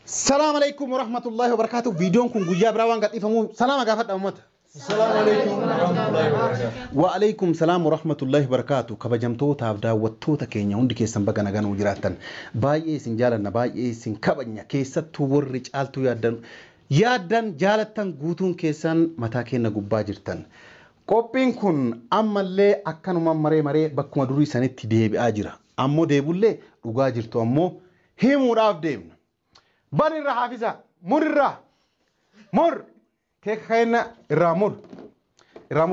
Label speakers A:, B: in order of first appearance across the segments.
A: السلام عليكم ورحمة الله وبركاته. فيديوكم جوجا براوان قد يفهموا سلام قافت أمت.
B: السلام عليكم ورحمة الله وبركاته.
A: وعليكم السلام ورحمة الله وبركاته. كبجمتو تابدا وتوتا كينيا عندك سنبغا نغان وجراتن باي سنجالنا باي سن كبنيا كيستو ورج آلتو يادن جالتن غوتون كيسان متا كينا غبا جرتن قوبين كن أما اللي أكانو مري بكما دوري سنتي ديبي آجرا أمو ديبولي رغا جرتو أمو هيمو راف ديبن بني الرحافظة مر كيف خينا الرامور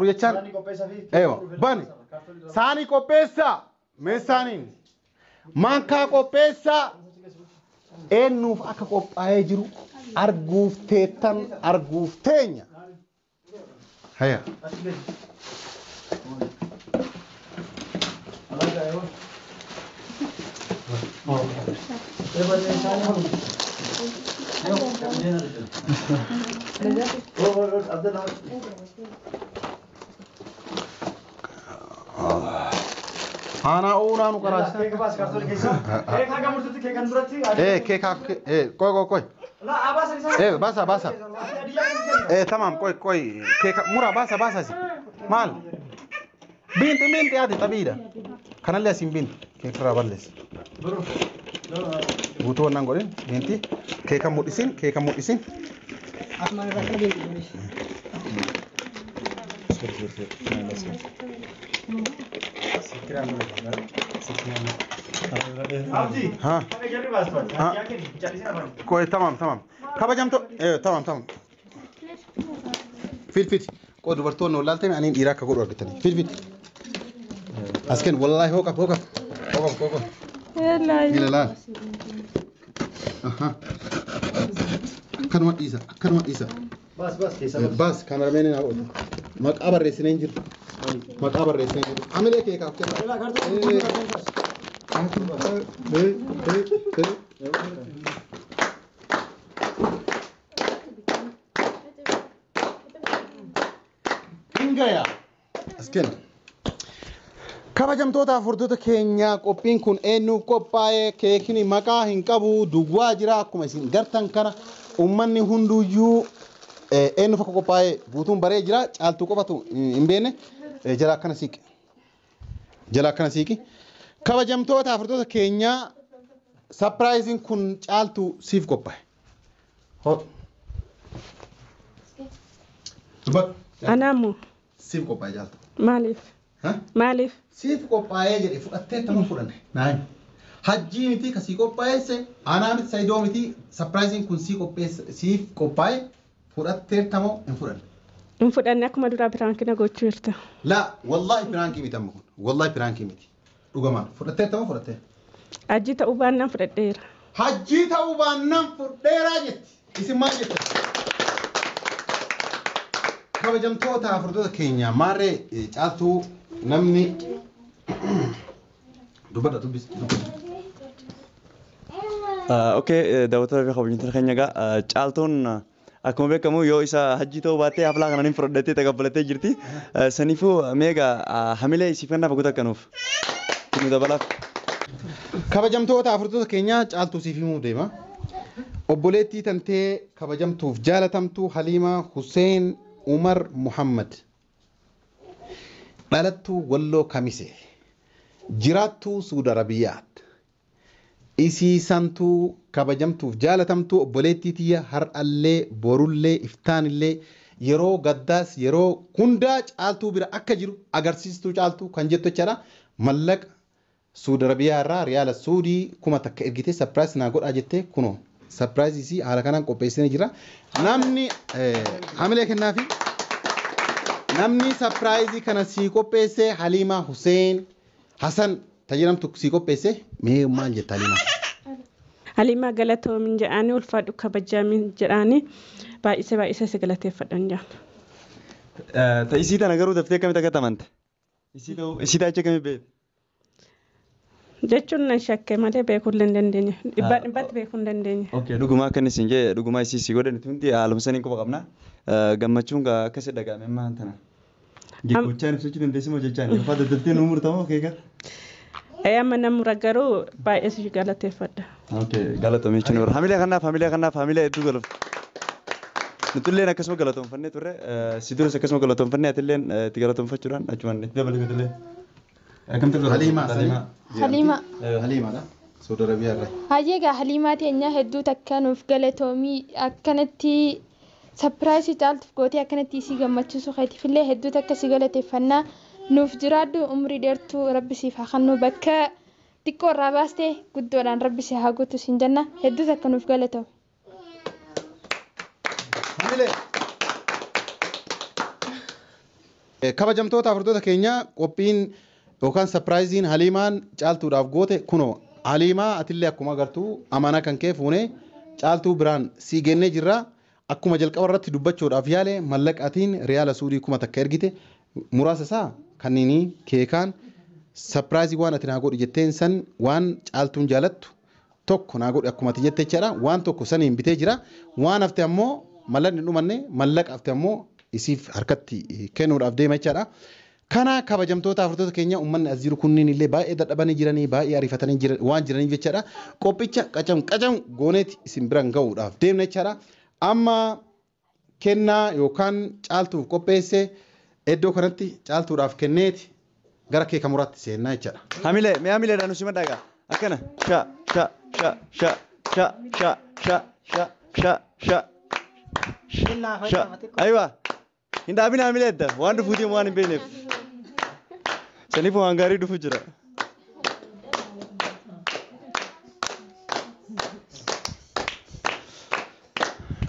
A: يجان ايوه بني ساني كوبيسا مسانين مانكا كوبيسا انوف اكا كوباي جرو ارغوف تيتان ارغوف تينيا هيا أنا أونا نكراش. كيك باس كارتون كيسا. كيك هاكا مرتدي كيك أندرتي. كيك كوي. لا أباسا. باسا. تمام كوي. كيك مرا باسا سي. مال. بنت هذه طبيعة. كان اللي اسم بنت. كيك رابلس. بوتو نانغورين بنتي. كيك موديسين. أسمع الرسالة ها كويس تمام كبجمتو تمام فيل كو دبرتون ولالتي يعني إيراك كقول ورقتني فيل أسكن والله هوكا لا كانوا إيسا بس كان رمينا نقول مقابر رسنين جد عمل إيه كيك أوكي إنجايا أسكن kabajamtoota furdoota keenya qophiin kun eenyuuf qophaa'e keekni maqaa hin qabu duwwaa jira akkuma isin gartan kana ummanni hunduyyuu eenyuuf akka qophaa'e guutuun baree jira caaltuu qofatu hin beekne jala akkana siiqi kabajamtoota furdoota keenya sapiraayiziin kun caaltuu siif qophaa'e
C: anaamu
A: siif qophaa'e caaltuu
C: maaliif
A: siif qophaa'ee jedhe fudhattee tamu fudhanne naan hajjii miti kasii qophaa'eesse anaa miti sayidoo miti sapiraayiziin kun siif qophaa'e fudhattee tamu hin
C: fudhanne akkuma duraa biraankina gochuu jirta
A: la wallahi biraankii miti amma kun wallahi biraankii miti dhugamaan fudhattee tamu fudhattee
C: hajjii ta'uu baannaan fudhadheera
A: hajjii ta'uu baannaan fudheeraa jetti isin maal jette kabajamtoota furdoota keenya maarree caaltuu namni dubada dubbis
B: Okay, daawwattoota fi kabajamtoota keenya egaa caaltuun akkuma beekamu yoo isa hajjii ta'uu baattee haflaa kanaan fudhattee taqabbalatee jirti. Saniifuu meegaa hamilee siifannaa fagoota akkanuuf nu dabalaaf.
A: kabajamtoota furdoota keenya caaltuu siif himuu deema. Obboleettii tantee kabajamtuuf jaalatamtuu Haliimaa Hussein Umar Muhammad dhalattuu Walloo Kamise jiraattuu Suudi Arabiyaat isiisantuu kabajamtuuf jaalatamtuu obboleettii tiyya har'allee borullee iftaanillee yeroo gaddaas yeroo hundaa caaltuu bira akka jiru agarsiistuu caaltuu kan jettu jechaadha mallaqa Suudi Arabiyaa irraa riyaala Suudii kuma takka ergitee sapiraayis naa godhaa jettee kunoo sapiraayisii haala kanaan qopheessanii jira namni hamilee kennaafi namni sapiraayisii kana sii qopheesse Haliimaa Hussein Hasan tajaajilamtu sii qopheesse mee maal jetta
C: Haliimaa galatoomin jedhaanii ulfaadhu kabajaamin jedhaanii baay'isee si galateeffadhan jaan.
B: Isii tana garuu daftee akkamitti akka tamante? Isii taachee akkamii beekte?
C: Jechuun nan shakke malee beekuu hin dandeenye. Dhibbatti beekuu hin dandeenye.
B: Okay, dhugumaa akka inni siin jee dhugumaa isii si godhan hundi haaluma sanii qofa qabna. Gammachuun akkasii dhaga'ame maan tana. Jechuun ibsachuu dandeessi moo jechaan? Uffata daftee nu murtamoo keeka?
C: Amma namura garuu baay'ee si galateeffadha.
B: Okay, galatoomii jechuun warra hamilee hedduu galuf. Nutulleen akkasuma galatoomfannee turre si duras akkasuma galatoomfannee atilleen itti galatoomfachuudhaan achumaan itti dabalatee.
A: Haliimaadha. Saudi Arabiyaa irraa.
D: Hayyeegaa Haliimaa teenya hedduu takka nuuf galatoomii akkanatti sapiraayisii caaltuuf gootee akkanatti isii gammachiisu keetiifillee hedduu takka si galateeffannaa nuuf jiraaddu umrii dheertuu rabbi siif haa kennu bakka xiqqoo irraa baastee guddoodhaan rabbi si haa guutu siin jenna hedduu takka nuuf galatoomi.
A: Kabajamtoota afurtoota keenya qophiin yookaan sapiraayiziin Haliimaan caaltuudhaaf goote kunoo Haliimaa atillee akkuma agartuu amana kan kee fuunee caaltuu biraan sii gennee jirra akkuma jalqaba irratti dubbachuudhaaf yaale mallaqaatiin riyaala suudii kuma takka ergite muraasa isaa kanneenii keekaan sapiraayizii waan ati naa godhi jetteen san waan caaltuun jaalattu tokko naa godhi akkuma ati jette jechaadha waan tokko saniin bitee jira waan hafte ammoo mallaqni dhumanne mallaqa hafte ammoo isiif harkatti kennuudhaaf deema jechaadha. Kana kabajamtoota afurtoota keenya uummanni as jiru kunniin illee baay'ee dadhabanii jiranii baay'ee ariifatanii waan jiraniif jechaadha. Qophicha qacam gooneeti isin biraan ga'uudhaaf deemna jechaadha. Amma kennaa yookaan caaltuuf qopheesse iddoo kanatti caaltuudhaaf kenneeti gara kee kamuraatti seennaa jechaadha.
B: Hamileedhaan nusi madaagaa akkana aywa hin dhaabin hamileedda waan dhufuutiin waan hin beekneef. Saniif waan gaarii dhufu jira.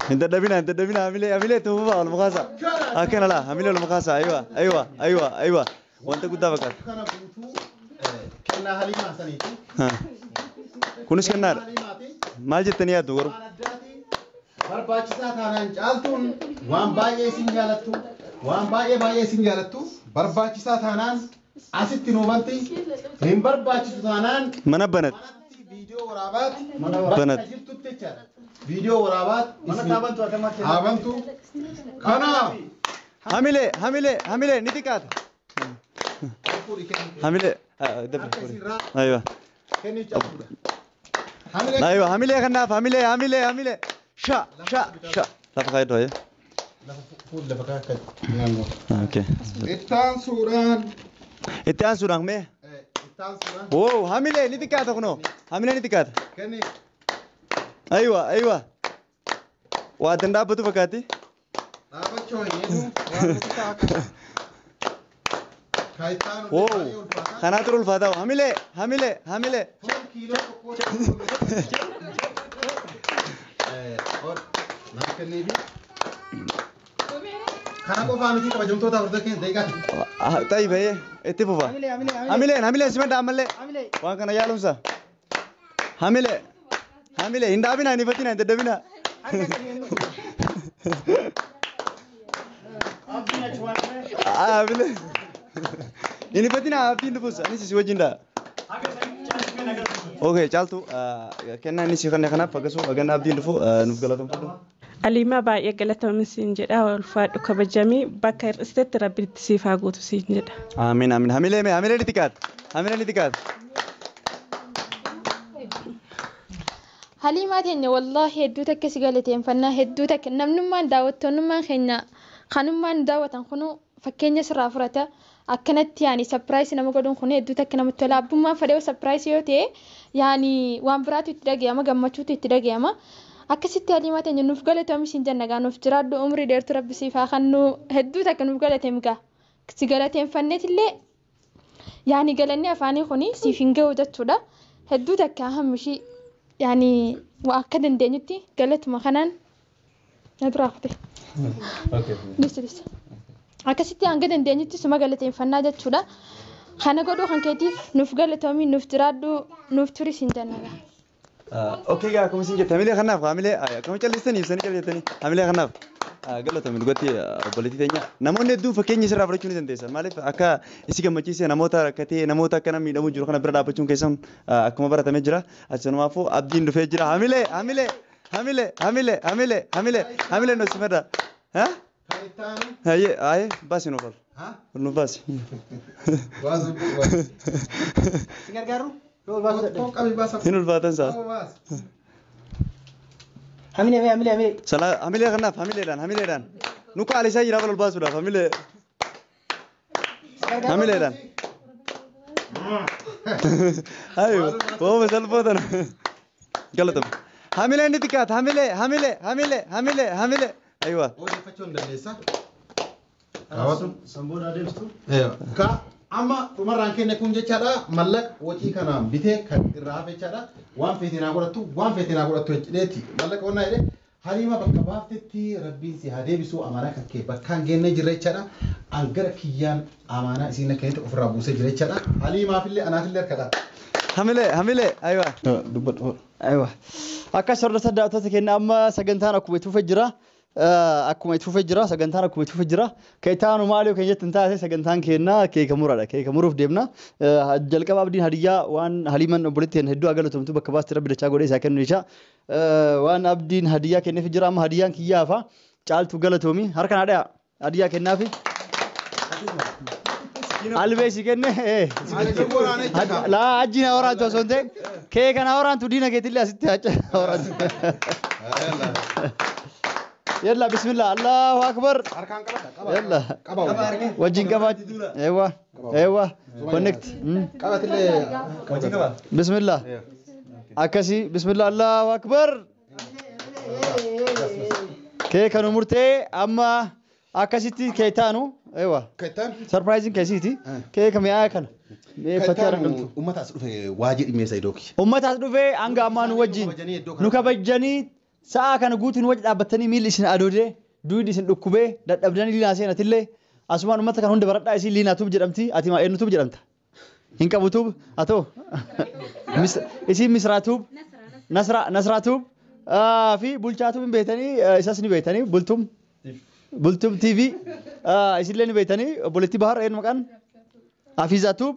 B: Hin dadhabina hamilee tuufa wal makaasa. Akkana laa hamilee wal makaasa aywa wanta guddaa fakkaata.
A: Kana guutuu kennaa Haliimaa saniiti.
B: Kunis kennaadha. Maal jettanii yaaddu garuu?
A: Barbaachisaa taanaan caaltuun waan baay'ee isin jaalattu waan baay'ee isin jaalattu barbaachisaa taanaan asitti nuubanti hin barbaachisu taanaan
B: mana banat
A: viidiyoo waraabaat jirtutti jechaadha viidiyoo waraabaat haabantu kanaaf
B: hamilee ni xiqqaata hamilee aywa aywa hamilee kanaaf hamilee sha lafa kaayedoo ya
A: lafa kaayedoo
B: okay
A: itti
B: aansuudhaan mee wow hamilee ni xiqqaata kunoo hamilee ni xiqqaata aywa waa addan dhaabbatu fakkaatti wow kanaa ture ulfaataa hamilee
A: Kana qofaa miti kabajamtoota afurtoota keenya deeqaa.
B: Ta'i bahee itti fufa. Hamilee simadda ammallee waan kana yaalumsa. Hamilee hin dhaabinaa hin ifatinaa hin daddabinaa. Hamilee hin ifatinaa abdiin dhufuus anis si wajjin dha. Okay caaltu kennaa inni si kanaaf akkasuma haganaa abdiin dhufu nuuf galatoomfadhu.
C: Haliimaa baay'ee galatoomi siin jedha ulfaadhu kabajamii bakka hir'istetti rabbi itti siif haa guutu siin jedha.
B: Amiin hamilee ni xiqqaata.
D: Haliimaa teenya wallaahi hedduu takka si galateeffannaa hedduu takka namnummaan daawwattoonnummaan keenya kanummaan daawwatan kunu fakkeenya sirraa furata akkanatti yaani sapiraayisii nama godhuun kun hedduu takka namatti tola abbummaan fedhee sapiraayisii yoo ta'e yaani waan biraatu itti dhaga'ama gammachuutu itti dhaga'ama. Akkasitti Haliimaa teenya nuuf galatoomi siin jenna nuuf jiraaddu umrii dheertuu rabbi siif haa kennu hedduu takka nuuf galateem gaa si galateeffanneetillee yaani galanni afaanii kuni siif hin ga'u jechuudha hedduu takka hammishii yaani waa akka dandeenyutti galatuma kanaan na duraa kute. Akkasitti hanga dandeenyutti suma galateeffannaa jechuudha kana godhuu kan keetiif nuuf galatoomi nuuf jiraaddu nuuf turi siin jenna.
B: Okay gaa akkuma isin jette hamilee kanaaf akkuma callisanii ibsanii callisanii hamilee kanaaf galatoomi dhugatti obboleettii teenya namoonni hedduun fakkeenya isirraa fudhachuu ni dandeessan maaliif akka isi gammachiise namoota rakkatee namoota akka namni miidhamuu jiru kana bira dhaabbachuun keessan akkuma baratamee jira achumaafuu abdiin dhufee jira hamilee nusimadha هاي بس نوفل نو بس هنا الباتن صار
E: حميلي
B: سلا حميلي غناف حميلي دان نوكو على ساجي رابل الباس ولا حميلي دان ايوه هو مثل باتن قالتم حميلي نتيكات حميلي ايوه
A: ka amma umarraan kenne kun jechaadha mallaqa wajii kana bitee kan irraa hafe jechaadha waan feetii naa godhattu jedheeti mallaqa onnaa jedhe haliima bakka baaftetti rabbiin si haa deebisu amaanaa kan kee bakkaan geennee jirra jechaadha angara kiyyaan amaanaa isiin akka inni ofirraa buusee jira jechaadha haliimaafillee anaafillee harkadha.
B: حميلي ايوه
E: ايوه akka sorrata daawwattoota keenya amma sagantaan akkuma itti fufee jira sagantaan akkuma itti fufee jira keetaanu maaliif kan jettan taate sagantaan keenya keeka muraadha keeka muruuf deemna jalqaba abdiin hadiyyaa waan haliiman obboleettiin hedduu agalatomtu bakka baasti rabbi dachaa godhee isaa kennu jecha waan abdiin hadiyyaa kenneef jira amma hadiyyaan kiyyaafa caaltu galatoomi harkan hadhaa hadiyyaa kennaafi albeesi kenne la ajjina waraantu osoo hin ta'in kee kana waraantu diina keetillee asitti hacha waraantu يلا بسم الله الله أكبر يلا وجين كبات ايوه كونكت بسم الله أكسي بسم الله الله أكبر كي كانوا مرتي أما أكسيتي كيتانو ايوه
A: كيتان
E: سربرايزين كيسيتي كي كم يا كان
A: فترة أمة أصله واجد إميسا دوكي
E: أمة أصله أنجا أمان وجين نكبجني sa'a kana guutuun wajji dhaabbatanii miilli isin adoodee duudi isin dhukkubee dadhabdanii liinaa seenatillee asumaan uummata kan hunda baradhaa isin liinaa tuub jedhamti ati maa eenyu tuub jedhamta hin qabu tuub atoo isin misraa tuub nasraa tuub fi bulchaa tuub hin beektanii isas ni beektanii bultum TV isinlee ni beektanii obboleettii bahar eenyu maqaan Afiizaa tuub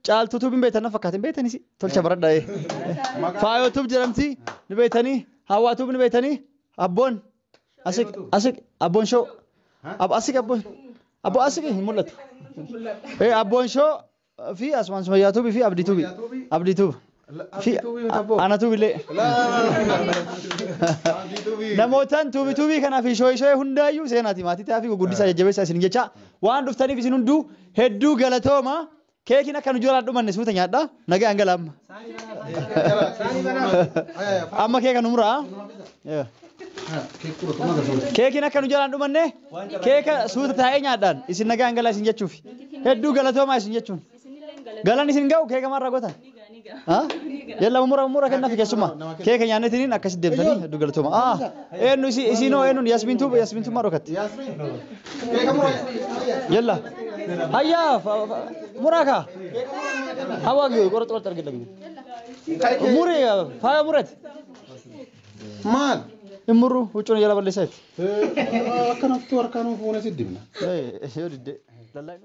E: caaltuu tuub hin beektan fakkaatan hin beektanii tolcha baradhaa faayoo tuub jedhamti ni beektanii هوا توبني بيتني أبون أسك أبون شو أسك أبو أسك مولت إيه أبون شو في أسمان سمايا توبي في أبدي توب في أنا توبي ليه نموتان توبي كنا في شوي هندايو سيناتي ماتي تافي وقولي ساجبه ساسينجيا وان دفتني في سنندو هدو غلطوما كيكنا كانوا جورا دوما نسوتا نيادا نغا انغلام اما كيكا نمرا كيكنا كانوا جورا دوما نه كيكا سوتا تاي نيادان اسين نغا انغلا اسين جچوفي هدو غلطوما اسين جچون غلان اسين غاو كيكا مارا غوتا ها يلا مورا كنا في كسما كيكا نيانتين اكاس ديمتني هدو غلطوما انو اسينو انو ياسمين تو ماروكت كيكا مورا يلا هيا مراكا هواجي قرط ترجع لك موري فايا مورت
A: مال
E: امرو وچون يلا بلسات
A: كان افتور كانوا فونا سدينا
E: ايه يودي لا لا